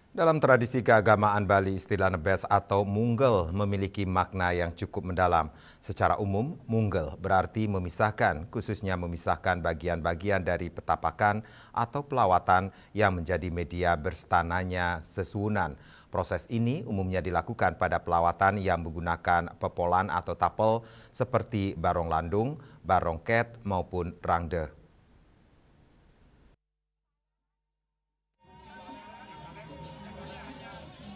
Dalam tradisi keagamaan Bali, istilah nebes atau munggel memiliki makna yang cukup mendalam. Secara umum, munggel berarti memisahkan, khususnya memisahkan bagian-bagian dari petapakan atau pelawatan yang menjadi media berstananya sesuhunan. Proses ini umumnya dilakukan pada pelawatan yang menggunakan pepolan atau tapel seperti barong landung, barong ket, maupun rangde.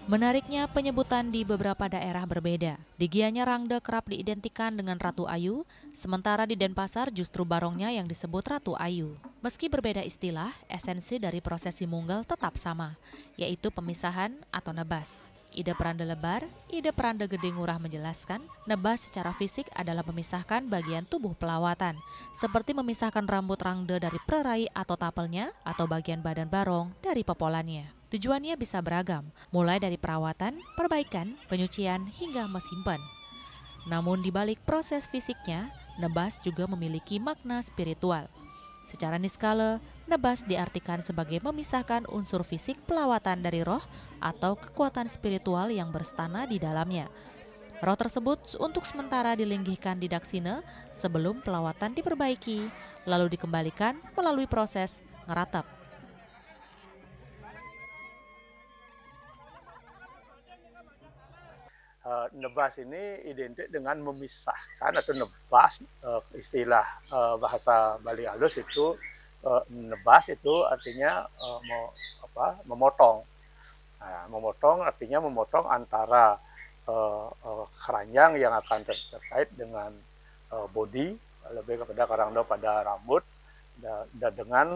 Menariknya, penyebutan di beberapa daerah berbeda. Di Gianyar Rangde kerap diidentikan dengan Ratu Ayu, sementara di Denpasar justru barongnya yang disebut Ratu Ayu. Meski berbeda istilah, esensi dari prosesi munggal tetap sama, yaitu pemisahan atau nebas. Ide Peranda Lebar, Ide Peranda Gede Ngurah menjelaskan, nebas secara fisik adalah memisahkan bagian tubuh pelawatan, seperti memisahkan rambut rangde dari perai atau tapelnya, atau bagian badan barong dari pepolannya. Tujuannya bisa beragam, mulai dari perawatan, perbaikan, penyucian, hingga mesimpan. Namun di balik proses fisiknya, nebas juga memiliki makna spiritual. Secara niskala, nebas diartikan sebagai memisahkan unsur fisik pelawatan dari roh atau kekuatan spiritual yang berstana di dalamnya. Roh tersebut untuk sementara dilinggihkan di daksina sebelum pelawatan diperbaiki, lalu dikembalikan melalui proses ngeratap. Nebas ini identik dengan memisahkan atau nebas, istilah bahasa Bali halus itu nebas itu artinya memotong. Nah, memotong artinya memotong antara keranjang yang akan terkait dengan body, lebih kepada karangda pada rambut, dan dengan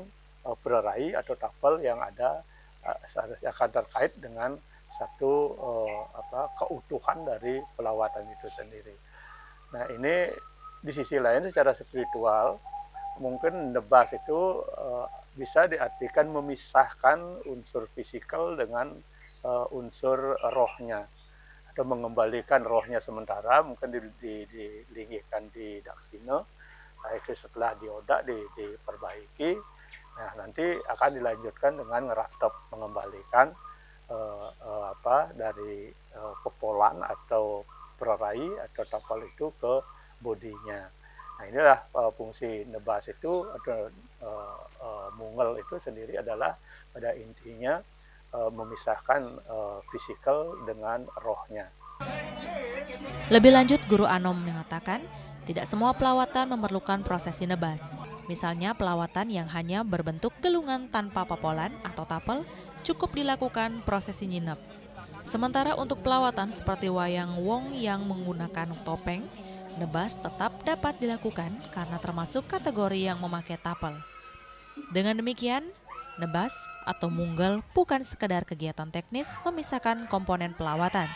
pererai atau tapel yang ada akan terkait dengan satu keutuhan dari pelawatan itu sendiri. Nah, ini di sisi lain secara spiritual mungkin nebas itu bisa diartikan memisahkan unsur fisikal dengan unsur rohnya, atau mengembalikan rohnya sementara mungkin dilingihkan di daksina. Nah, itu setelah diodak diperbaiki, nah nanti akan dilanjutkan dengan ngeratop, mengembalikan dari pepolan atau pererai atau tapal itu ke bodinya. Nah, inilah fungsi nebas itu atau mungel itu sendiri adalah pada intinya memisahkan fisikal dengan rohnya. Lebih lanjut, Guru Anom mengatakan, tidak semua pelawatan memerlukan prosesi nebas. Misalnya pelawatan yang hanya berbentuk gelungan tanpa pepolan atau tapel cukup dilakukan prosesi nyinep. Sementara untuk pelawatan seperti wayang wong yang menggunakan topeng, nebas tetap dapat dilakukan karena termasuk kategori yang memakai tapel. Dengan demikian, nebas atau munggal bukan sekedar kegiatan teknis memisahkan komponen pelawatan,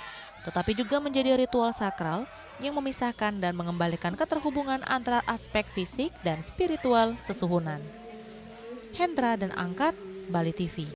tetapi juga menjadi ritual sakral yang memisahkan dan mengembalikan keterhubungan antara aspek fisik dan spiritual sesuhunan. Hendra dan Angkat, Bali TV.